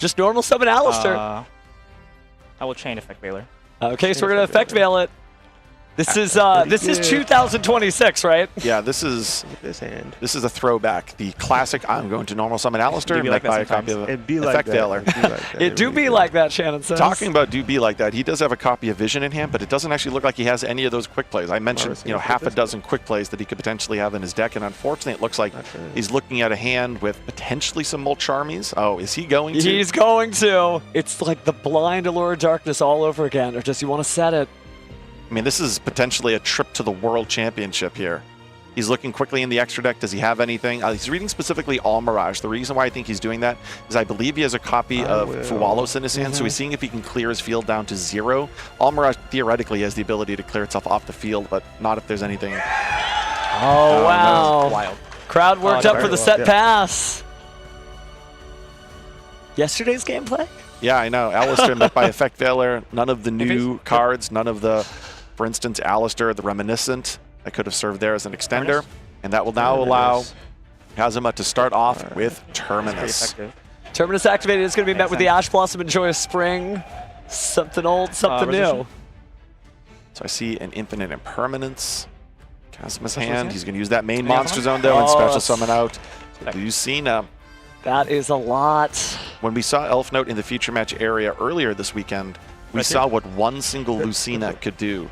Just normal summon Alistair. I will chain effect Veiler. Okay, so we're gonna effect Veil it. This is 2026, right? Yeah, this is This hand. this is a throwback. The classic. I'm going to normal summon Alistair Do be met like that by a copy sometimes. of It'd be like effect that. Veiler. It'd be like that. It do really be would. like that, Shannon says. Talking about do be like that, he does have a copy of Vision in hand, but it doesn't actually look like he has any of those quick plays. I mentioned, Honestly, you know, it's half a like this. dozen quick plays that he could potentially have in his deck, and unfortunately, it looks like he's looking at a hand with potentially some Molcharmies. Oh, is he going to? He's going to. It's like the blind allure of darkness all over again, or does he want to set it? I mean, this is potentially a trip to the World Championship here. He's looking quickly in the extra deck. Does he have anything? He's reading specifically All Mirage. The reason why I think he's doing that is I believe he has a copy of Fualos in his hand, so he's seeing if he can clear his field down to 0. All Mirage theoretically has the ability to clear itself off the field, but not if there's anything. Oh, wow. Wild. Crowd worked up for the set yeah. pass. Yesterday's gameplay? Yeah, I know. Alistair met by Effect Veiler. None of the new cards, none of the, for instance, Alistair, the Reminiscent, that could have served there as an extender. And that will now allow Kazuma to start off with Terminus. Terminus activated is going to be met with the Ash Blossom and Joyous Spring. Something old, something new. So I see an Infinite Impermanence. Kazuma's Special hand. Zone? He's going to use that main Yeah, monster zone, though, and Oh, special that's- summon out Lucina. That is a lot. When we saw Elfnote in the feature match area earlier this weekend, we Right saw what one single Lucina could do.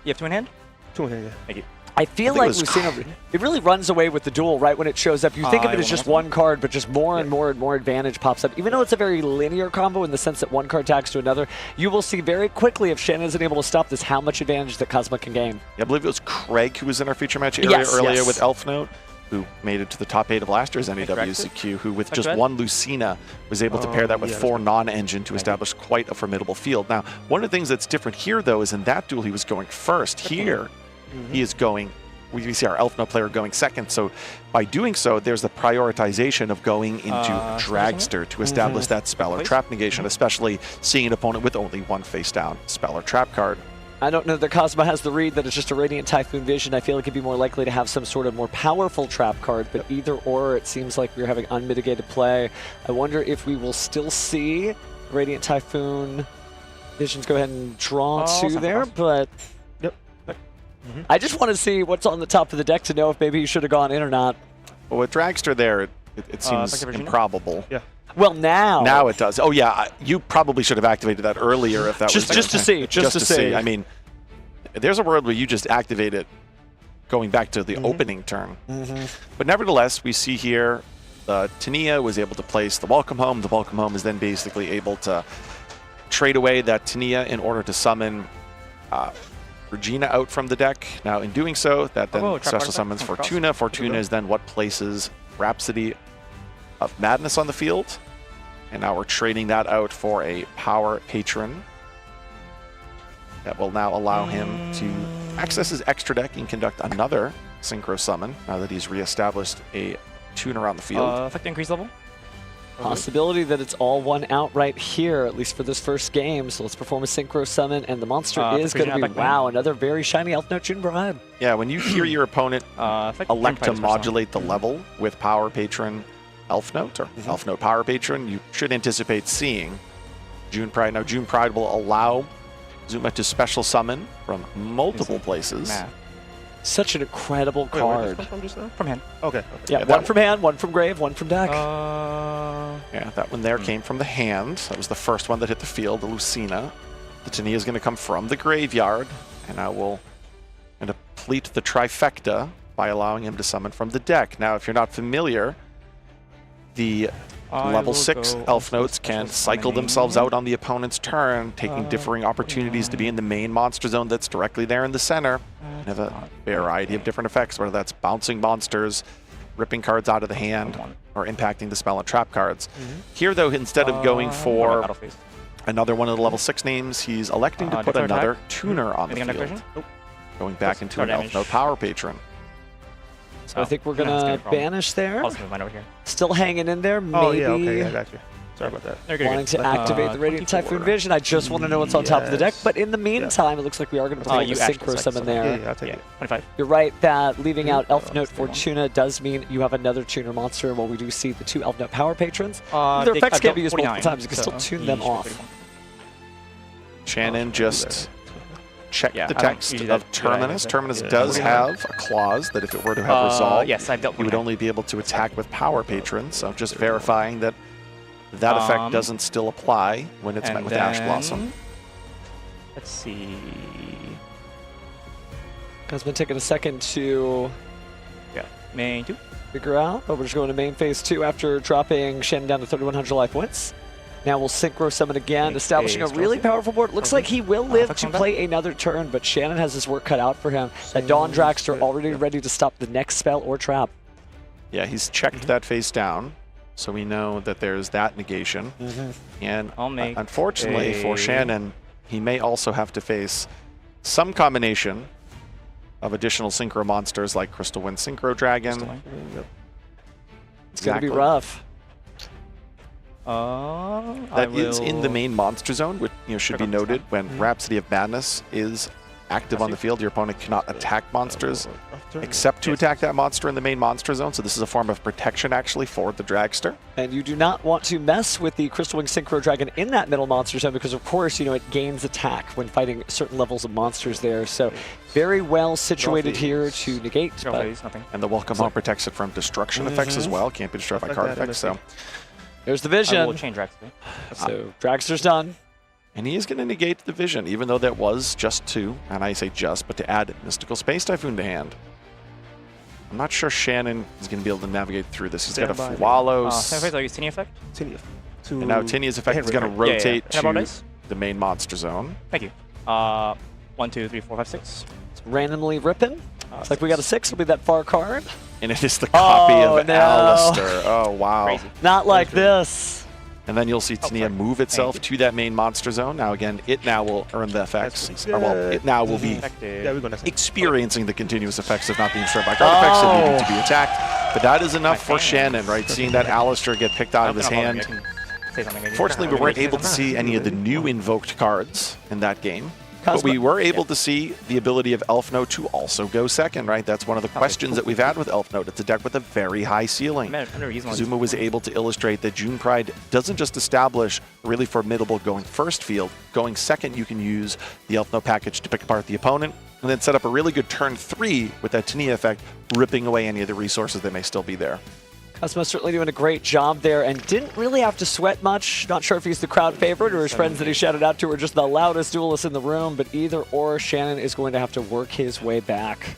You have two in hand? Two hand, yeah. Thank you. I feel I think like it was Lucina, it really runs away with the duel right when it shows up. You think of I it as will just not. one card, but just more and more and more advantage pops up. Even though it's a very linear combo in the sense that one card tags to another, you will see very quickly if Shannon isn't able to stop this how much advantage that Kazuma can gain. I believe it was Craig who was in our feature match area Yes, earlier yes. with Elfnote, who made it to the top 8 of last year's NAWCQ, who with just one Lucina was able to pair that with yeah, 4 non-engine to establish quite a formidable field. Now, one of the things that's different here, though, is in that duel he was going first. Here, he is going, we see our Elfnote player going second, so by doing so, there's the prioritization of going into Dragster to establish that spell or trap negation, especially seeing an opponent with only one face down spell or trap card. I don't know that Kazuma has the read that it's just a Radiant Typhoon Vision. I feel like he'd be more likely to have some sort of more powerful trap card, but either or, it seems like we're having unmitigated play. I wonder if we will still see Radiant Typhoon Visions go ahead and draw two there, but I just want to see what's on the top of the deck to know if maybe he should have gone in or not. Well, with Dragster there, it seems Effective Regina? improbable. Yeah. Well, now. Now it does. Oh yeah, you probably should have activated that earlier if that Just was to see, just to see. I mean, there's a world where you just activate it going back to the opening turn. But nevertheless, we see here Tania was able to place the Welcome Home. The Welcome Home is then basically able to trade away that Tania in order to summon Regina out from the deck. Now, in doing so, that then trap special artifact summons from across. Fortuna. Fortuna is then what places Rhapsody of Madness on the field. And now we're trading that out for a Power Patron. That will now allow him to access his extra deck and conduct another Synchro Summon now that he's reestablished a tuner on the field. Effect increase level? Possibility that it's all one out right here, at least for this first game. So let's perform a Synchro Summon, and the monster is going to be, wow, another very shiny Elfnote June Bride. Yeah, when you hear your opponent elect to modulate the level with Power Patron Elfnote or Elfnote Power Patron, you should anticipate seeing June Pride. Now, June Pride will allow Zuma to special summon from multiple places. Such an incredible Wait, card. where'd this come from just now? From hand. Okay. Yeah, one from hand, one from grave, one from deck. Yeah, that one there came from the hand. That was the first one that hit the field, the Lucina. The Tania is going to come from the graveyard, and I will complete the trifecta by allowing him to summon from the deck. Now, if you're not familiar, the level 6 Elfnotes can cycle themselves out on the opponent's turn, taking differing opportunities to be in the main monster zone that's directly there in the center. And have a variety of different effects, whether that's bouncing monsters, ripping cards out of the hand, or impacting the spell and trap cards. Here, though, instead of going for another one of the level 6 names, he's electing to put another tuner on the field. Going back into an Elfnote Power Patron. So I think we're going to banish there. I'll just move mine over here. Still hanging in there, maybe. Oh, yeah, okay, I got you. Sorry about that. They're good. Wanting to activate the Radiant 24. Typhoon Vision. I just want to know what's on top of the deck. Yes. But in the meantime, it looks like we are going to play you the actually Synchro select Summon someone. there. Yeah, I'll take Yeah, it. 25. You're right that leaving out Oh, Elfnote stay on. Fortuna does mean you have another tuner monster, and while we do see the two Elfnote power patrons, Uh, their they- effects can't be used 49, multiple times. You can so still tune you them should off. pretty much- Shannon just checked Yeah, the I don't text usually of that good idea, Terminus. but- Terminus Yeah. does 49. have a clause that if it were to have resolved, Yes, I've dealt he would 49. only be able to attack with power patrons. So just verifying that that effect doesn't still apply when it's met And with Ash Blossom. Let's see. It's been taking a second to Yeah, main 2. figure out, but we're just going to main phase 2 after dropping Shannon down to 3,100 life points. Now we'll Synchro Summon again, Make establishing a a really stealthy. powerful board. Looks like he will live effects to on that? play another turn, but Shannon has his work cut out for him. That Dawn Dragster already ready to stop the next spell or trap. Yeah, he's checked that face down, so we know that there's that negation. And I'll make unfortunately for a- Shannon, he may also have to face some combination of additional synchro monsters like Crystal Wind Synchro Dragon. It's going to be Exactly. rough. That is in the main monster zone, which should be Check on this noted when Rhapsody of Madness is active on the field. Your opponent cannot attack monsters except to attack that monster in the main monster zone. So this is a form of protection actually for the Dragster. And you do not want to mess with the Crystal Wing Synchro Dragon in that middle monster zone because, of course, it gains attack when fighting certain levels of monsters there. So very well situated here to negate. Go But phase, nothing. And the Welcome Home protects it from destruction effects as well. Can't be destroyed by Like card that, effects. So, there's the I will vision. chain Dragster. So Dragster's done. and he is going to negate the vision, even though that was just to, and I say just, but to add Mystical Space Typhoon to hand. I'm not sure Shannon is going to be able to navigate through this. He's got a Stand by. Wallows. Same phase, I'll use Tiny Effect. And now Tinia's effect is going to Yeah, rotate Can I borrow to dice? the main monster zone. Thank you. 1, 2, 3, 4, 5, 6. Randomly ripping. Looks like we got a 6. It'll be that far card. And it is the copy Oh, of no. Alistair. Oh, wow. Crazy. Not like this. And then you'll see Tania move itself to that main monster zone. Now, again, it now will earn the effects. That's Or, well, it now will be Effective. Yeah, we're gonna. experiencing the continuous effects of not being destroyed by card effects and needing to be attacked. But that is enough for hands. Shannon, right? Seeing that Alistair get picked out of his hand. I can say something maybe. Fortunately, we weren't able to see any of the new invoked cards in that game. But we were able to see the ability of Elfnote to also go second, right? That's one of the questions that we've had with Elfnote. It's a deck with a very high ceiling. I've never used one. Kazuma was able to illustrate that June Pride doesn't just establish a really formidable going first field. Going second, you can use the Elfnote package to pick apart the opponent, and then set up a really good turn 3 with that Tania effect, ripping away any of the resources that may still be there. Kazuma certainly doing a great job there and didn't really have to sweat much. Not sure if he's the crowd favorite or his friends that he shouted out to were just the loudest duelists in the room, but either or, Shannon is going to have to work his way back.